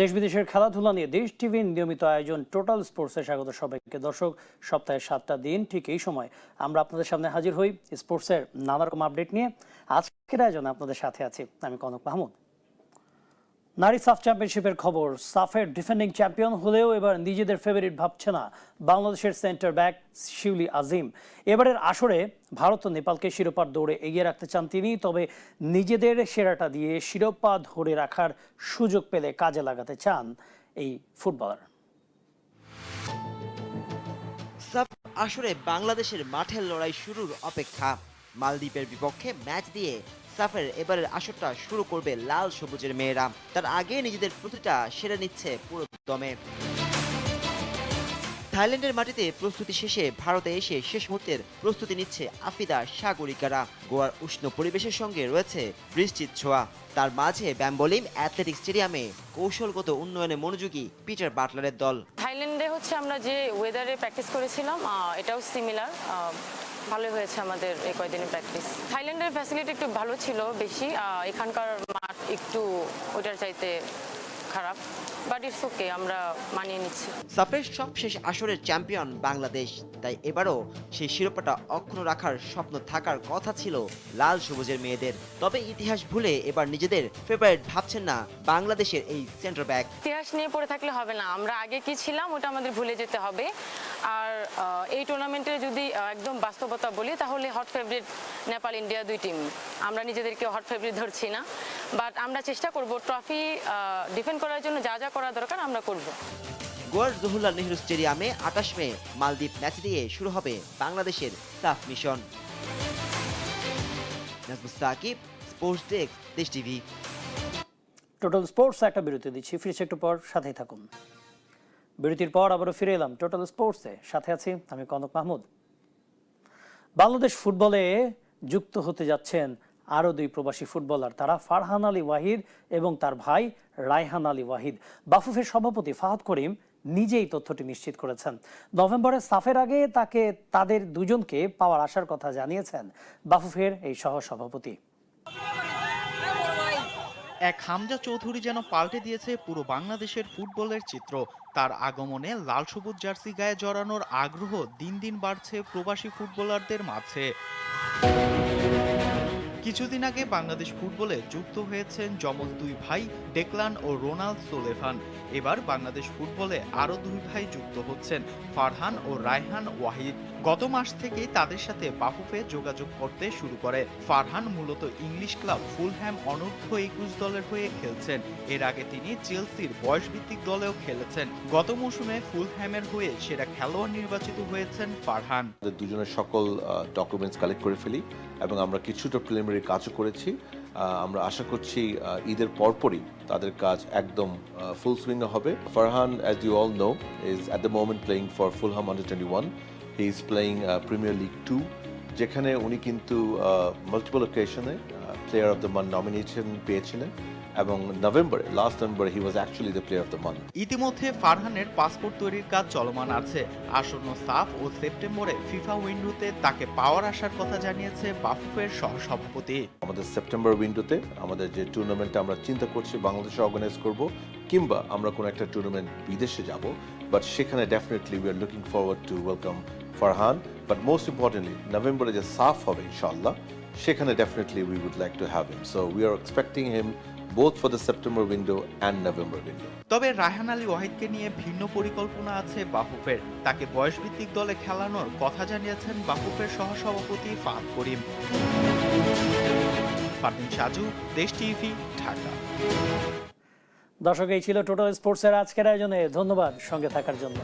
দেশ বিদেশের খেলাধুলা নিয়ে দেশ টিভির নিয়মিত আয়োজন টোটাল স্পোর্টসে স্বাগত সবাইকে। দর্শক, সপ্তাহে 7টা দিন ঠিক এই সময় আমরা আপনাদের সামনে হাজির হই স্পোর্টসের নানা রকম আপডেট নিয়ে। আজকের আয়োজনে আপনাদের সাথে আছি আমি কনক মাহমুদ। নারী সাফ চ্যাম্পিয়নশিপের খবর। সাফের ডিফেন্ডিং চ্যাম্পিয়ন হলেও এবার নিজেদের ফেভারিট ভাবছে না বাংলাদেশের সেন্টার ব্যাক শিউলি আজিম। এবারের আসরে ভারত ও নেপালকে শিরোপার দৌড়ে এগিয়ে রাখতে চান তিনি, তবে নিজেদের সেরাটা দিয়ে শিরোপা ধরে রাখার সুযোগ পেলে কাজে লাগাতে চান এই ফুটবলার। সাফ আসরে বাংলাদেশের মাঠের লড়াই শুরুর অপেক্ষা। মালদ্বীপের বিপক্ষে ম্যাচ দিয়ে সাফের এবারের আসরটা শুরু করবে লাল সবুজের মেয়েরা। তার আগে নিজেদের প্রতিটা সেরে নিচ্ছে পুরো দমে। থাইল্যান্ডের মাটিতে প্রস্তুতি শেষে ভারতে এসে শেষ মুহূর্তের প্রস্তুতি নিচ্ছে আফিদা সাগরিকারা। গোয়ার উষ্ণ পরিবেশের সঙ্গে রয়েছে বৃষ্টির ছোঁয়া। তার মাঝে ব্যাম্বলিম অ্যাথলেটিক স্টেডিয়ামে কৌশলগত উন্নয়নে মনোযোগী পিটার বাটলারের দল। থাইল্যান্ডে আমরা যে ওয়েদারে প্র্যাকটিস করেছিলাম এটাও সিমিলার, ভালোই হয়েছে আমাদের এই কয়েকদিনের প্র্যাকটিস। থাইল্যান্ডের ফ্যাসিলিটি একটু ভালো ছিল বেশি, এখানকার মাঠ একটু ওটার চাইতে খারাপ, বাট ইটস ওকে, আমরা মানিয়ে নিচ্ছি। সাফের সবশেষ আসরের চ্যাম্পিয়ন বাংলাদেশ, তাই এবারও সেই শিরোপাটা অক্ষুণ্ণ রাখার স্বপ্ন থাকার কথা ছিল লাল সবুজের মেয়েদের। তবে ইতিহাস ভুলে এবার নিজেদের ফেভারিট ভাবছেন না বাংলাদেশের এই সেন্টার ব্যাক। ইতিহাস নিয়ে পড়ে থাকলে হবে না, আমরা আগে কি ছিলাম ওটা আমাদের ভুলে যেতে হবে। আর এই টুর্নামেন্টে যদি একদম বাস্তবতা বলি তাহলে হট ফেভারিট নেপাল ইন্ডিয়া দুই টিম। আমরা নিজেদেরকে হট ফেভারিট ধরছি না, বাট আমরা চেষ্টা করব ট্রফি ডিফেন্ড করার জন্য যা যা করা দরকার আমরা করব। গোয়ার জওহরলাল নেহরু স্টেডিয়ামে 28 মে মালদ্বীপ ম্যাচ দিয়ে শুরু হবে বাংলাদেশের SAFF mission. Nazmus Sakib, sports desk, Desh TV. Total sports একটা বিরতি দিচ্ছি, ফিরছে একটু পর, সাথেই থাকুন। বিরতির পর আবারও ফিরে এলাম টোটাল স্পোর্টসে, সাথে আছি আমি কনক মাহমুদ। বাংলাদেশ ফুটবলে যুক্ত হতে যাচ্ছেন আরও দুই প্রবাসী ফুটবলার, তারা ফারহান আলী ওয়াহিদ এবং তার ভাই রায়হান আলী ওয়াহিদ। বাফুফের সভাপতি ফাহাদ করিম নিজেই তথ্যটি নিশ্চিত করেছেন। নভেম্বরে সাফের আগে তাদের দুজনকে পাওয়ার আশার কথা জানিয়েছেন বাফুফের এই সহসভাপতি। এক হামজা চৌধুরী যেন পাল্টে দিয়েছে পুরো বাংলাদেশের ফুটবলের চিত্র। তার আগমনে লাল সবুজ জার্সি গায়ে জড়ানোর আগ্রহ দিন দিন বাড়ছে প্রবাসী ফুটবলারদের মাঝে। কিছুদিন আগে বাংলাদেশ ফুটবলে যুক্ত হয়েছেন যমজ দুই ভাই ডেকলান ও রোনাল্ড সোলেভান। এবার বাংলাদেশ ফুটবলে আরও দুই ভাই যুক্ত হচ্ছেন, ফারহান ও রায়হান ওয়াহিদ। গত মাস থেকেই তাদের সাথে বাফুফে যোগাযোগ করতে শুরু করে। ফারহান মূলত ইংলিশ ক্লাব ফুলহ্যাম অনূর্ধ্ব 21 দলের হয়ে খেলছেন। এর আগে তিনি চেলসির বয়সভিত্তিক দলেও খেলেছেন। গত মৌসুমে ফুলহ্যামের হয়ে সেরা খেলোয়াড় নির্বাচিত হয়েছেন ফারহান। দুজনের সকল ডকুমেন্টস কালেক্ট করে ফেলি এবং আমরা কিছুটা প্রিলিমিনারি কাজও করেছি। আমরা আশা করছি ঈদের পরপরই তাদের কাজ একদম ফুল সুইং হবে। Farhan, as you all know, is at the moment playing for Fulham Under-21. He is playing Premier League 2, যেখানে উনি কিন্তু মাল্টিপল অকেশনে player of the month nomination পেয়েছিলেন এবং লাস্ট নভেম্বরে he was actually the player of the month. ইতিমধ্যে ফারহানের passport তৈরির কাজ চলমান আছে। আসন্ন সাফ ও সেপ্টেম্বরে ফিফা উইন্ডোতে তাকে পাওয়ার আসার কথা জানিয়েছে বাফুফের সহসভাপতি। আমাদের সেপ্টেম্বর উইন্ডোতে আমাদের যে টুর্নামেন্টটা আমরা চিন্তা করছি বাংলাদেশে অর্গানাইজ করব, কিংবা আমরা কোনো একটা টুর্নামেন্ট বিদেশে যাব, বাট সেখানে definitely we are looking forward to welcome Farhan. But most importantly নভেম্বরে যে সাফ হবে ইনশাআল্লাহ, সেখানে definitely we would like to have him. So we are expecting him both for the September window and November window. তবে রায়হান আলী ওয়াহিদকে নিয়ে ভিন্ন পরিকল্পনা আছে বাফুফের। তাকে বয়সভিত্তিক দলে খেলানোর কথা জানিয়েছেন বাফুফের সহসভাপতি ফাহাদ করিম। ফারদিন সাজু, দেশ টিভি, ঢাকা। দর্শক, এই ছিল টোটাল স্পোর্টসের আজকের আয়োজনে। ধন্যবাদ সঙ্গে থাকার জন্য।